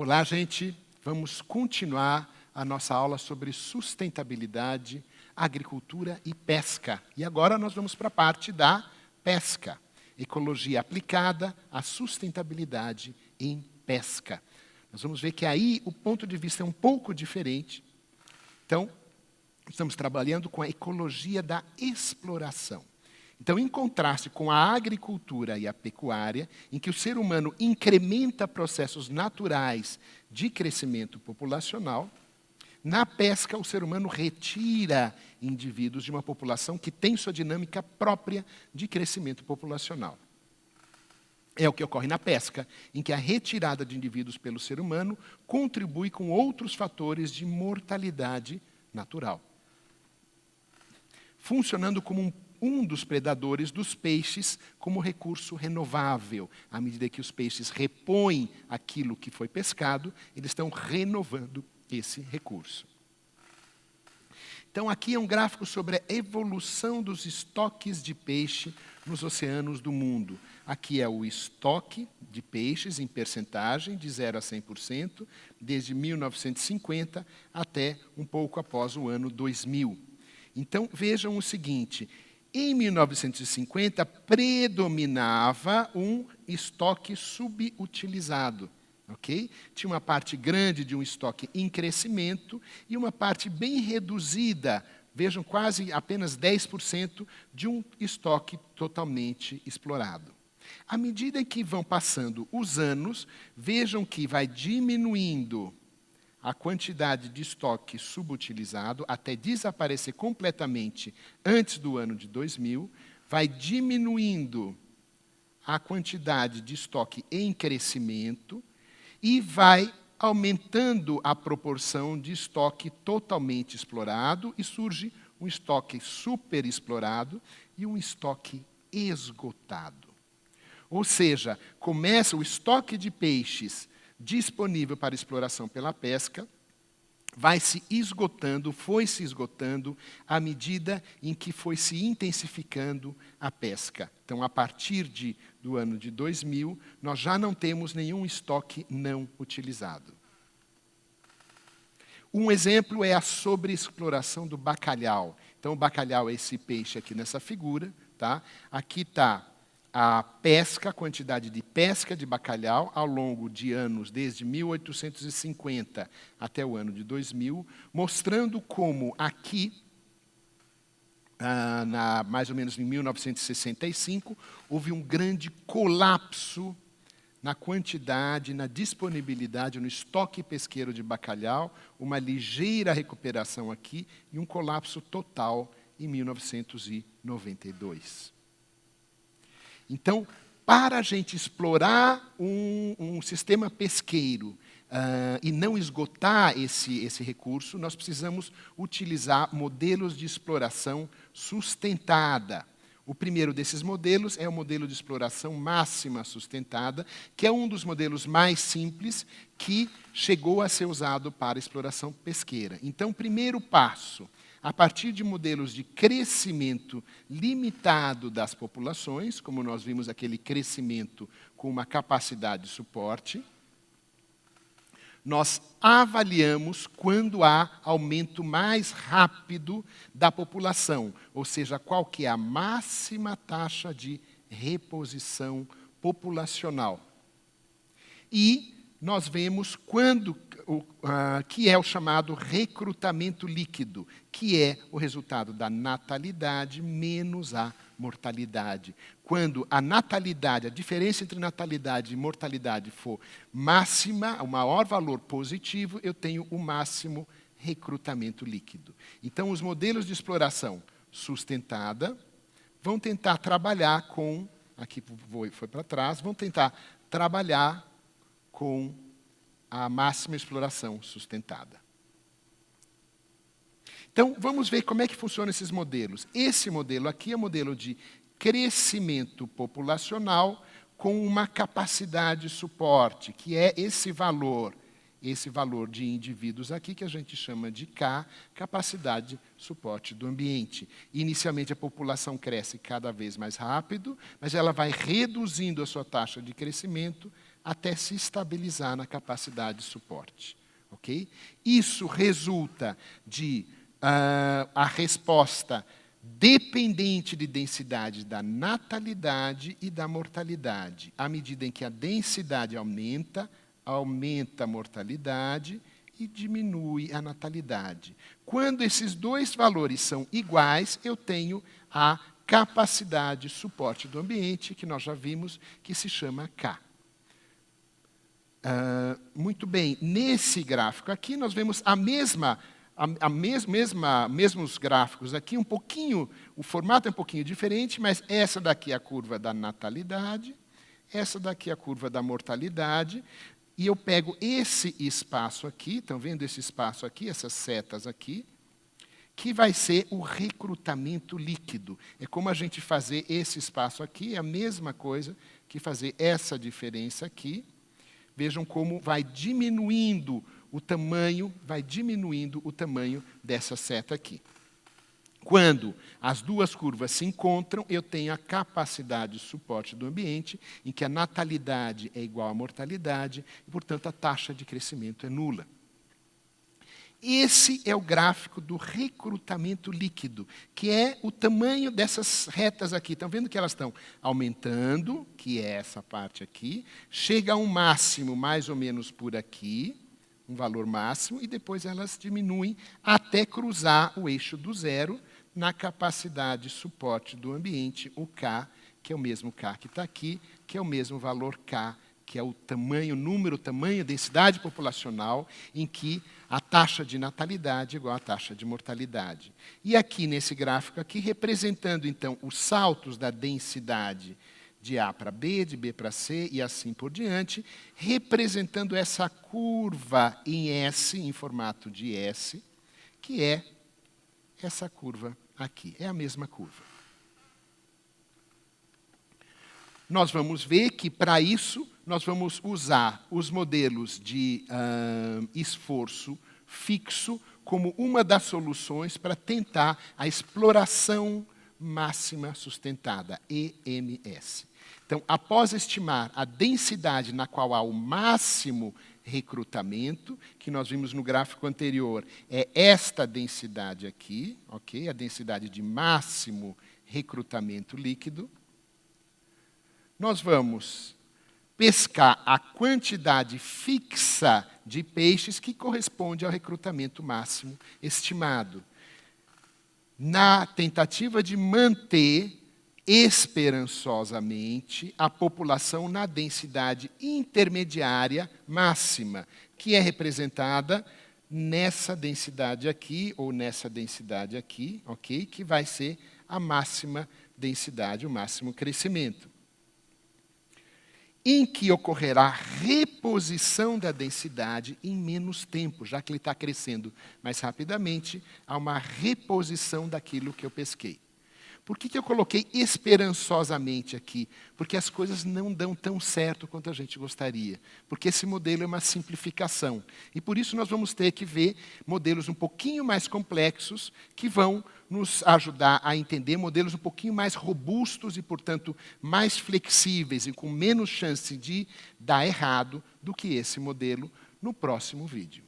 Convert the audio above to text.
Olá, gente. Vamos continuar a nossa aula sobre sustentabilidade, agricultura e pesca. E agora nós vamos para a parte da pesca. Ecologia aplicada à sustentabilidade em pesca. Nós vamos ver que aí o ponto de vista é um pouco diferente. Então, estamos trabalhando com a ecologia da exploração. Então, em contraste com a agricultura e a pecuária, em que o ser humano incrementa processos naturais de crescimento populacional, na pesca o ser humano retira indivíduos de uma população que tem sua dinâmica própria de crescimento populacional. É o que ocorre na pesca, em que a retirada de indivíduos pelo ser humano contribui com outros fatores de mortalidade natural, funcionando como um dos predadores dos peixes como recurso renovável. À medida que os peixes repõem aquilo que foi pescado, eles estão renovando esse recurso. Então, aqui é um gráfico sobre a evolução dos estoques de peixe nos oceanos do mundo. Aqui é o estoque de peixes em percentagem, de 0 a 100%, desde 1950 até um pouco após o ano 2000. Então, vejam o seguinte: em 1950, predominava um estoque subutilizado. Okay? Tinha uma parte grande de um estoque em crescimento e uma parte bem reduzida, vejam, quase apenas 10% de um estoque totalmente explorado. À medida que vão passando os anos, vejam que vai diminuindo a quantidade de estoque subutilizado até desaparecer completamente antes do ano de 2000, vai diminuindo a quantidade de estoque em crescimento e vai aumentando a proporção de estoque totalmente explorado e surge um estoque superexplorado e um estoque esgotado. Ou seja, começa o estoque de peixes disponível para exploração pela pesca, vai se esgotando, foi se esgotando à medida em que foi se intensificando a pesca. Então, a partir do ano de 2000, nós já não temos nenhum estoque não utilizado. Um exemplo é a sobreexploração do bacalhau. Então, o bacalhau é esse peixe aqui nessa figura. Tá? Aqui está a pesca, a quantidade de pesca de bacalhau ao longo de anos, desde 1850 até o ano de 2000, mostrando como aqui, mais ou menos em 1965, houve um grande colapso na quantidade, na disponibilidade, no estoque pesqueiro de bacalhau, uma ligeira recuperação aqui e um colapso total em 1992. Então, para a gente explorar um sistema pesqueiro e não esgotar esse recurso, nós precisamos utilizar modelos de exploração sustentada. O primeiro desses modelos é o modelo de exploração máxima sustentada, que é um dos modelos mais simples que chegou a ser usado para a exploração pesqueira. Então, o primeiro passo, a partir de modelos de crescimento limitado das populações, como nós vimos aquele crescimento com uma capacidade de suporte, nós avaliamos quando há aumento mais rápido da população, ou seja, qual que é a máxima taxa de reposição populacional. E nós vemos quando que é o chamado recrutamento líquido, que é o resultado da natalidade menos a mortalidade. Quando a natalidade, a diferença entre natalidade e mortalidade for máxima, o maior valor positivo, eu tenho o máximo recrutamento líquido. Então, os modelos de exploração sustentada vão tentar trabalhar com, aqui foi para trás, vão tentar trabalhar com a máxima exploração sustentada. Então, vamos ver como é que funcionam esses modelos. Esse modelo aqui é o modelo de crescimento populacional com uma capacidade de suporte, que é esse valor de indivíduos aqui, que a gente chama de K, capacidade de suporte do ambiente. Inicialmente, a população cresce cada vez mais rápido, mas ela vai reduzindo a sua taxa de crescimento até se estabilizar na capacidade de suporte. Okay? Isso resulta de a resposta dependente de densidade da natalidade e da mortalidade. À medida em que a densidade aumenta, aumenta a mortalidade e diminui a natalidade. Quando esses dois valores são iguais, eu tenho a capacidade de suporte do ambiente, que nós já vimos, que se chama K. Muito bem, nesse gráfico aqui nós vemos mesmos gráficos aqui, um pouquinho, o formato é um pouquinho diferente, mas essa daqui é a curva da natalidade, essa daqui é a curva da mortalidade, e eu pego esse espaço aqui, estão vendo esse espaço aqui, essas setas aqui, que vai ser o recrutamento líquido. É como a gente fazer esse espaço aqui, é a mesma coisa que fazer essa diferença aqui. Vejam como vai diminuindo o tamanho dessa seta aqui. Quando as duas curvas se encontram, eu tenho a capacidade de suporte do ambiente, em que a natalidade é igual à mortalidade, e, portanto, a taxa de crescimento é nula. Esse é o gráfico do recrutamento líquido, que é o tamanho dessas retas aqui. Estão vendo que elas estão aumentando, que é essa parte aqui, chega a um máximo mais ou menos por aqui, um valor máximo, e depois elas diminuem até cruzar o eixo do zero na capacidade de suporte do ambiente, o K, que é o mesmo K que está aqui, que é o mesmo valor K, que é o tamanho, densidade populacional, em que a taxa de natalidade é igual à taxa de mortalidade. E aqui, nesse gráfico aqui, representando, então, os saltos da densidade de A para B, de B para C e assim por diante, representando essa curva em S, em formato de S, que é essa curva aqui. É a mesma curva. Nós vamos ver que, para isso, nós vamos usar os modelos de esforço fixo como uma das soluções para tentar a exploração máxima sustentada, EMS. Então, após estimar a densidade na qual há o máximo recrutamento, que nós vimos no gráfico anterior, é esta densidade aqui, ok? A densidade de máximo recrutamento líquido. Nós vamos pescar a quantidade fixa de peixes que corresponde ao recrutamento máximo estimado, na tentativa de manter esperançosamente a população na densidade intermediária máxima, que é representada nessa densidade aqui, ou nessa densidade aqui, ok? Que vai ser a máxima densidade, o máximo crescimento. Em que ocorrerá reposição da densidade em menos tempo, já que ele está crescendo mais rapidamente, há uma reposição daquilo que eu pesquei. Por que eu coloquei esperançosamente aqui? Porque as coisas não dão tão certo quanto a gente gostaria. Porque esse modelo é uma simplificação. E por isso nós vamos ter que ver modelos um pouquinho mais complexos que vão nos ajudar a entender modelos um pouquinho mais robustos e, portanto, mais flexíveis e com menos chance de dar errado do que esse modelo no próximo vídeo.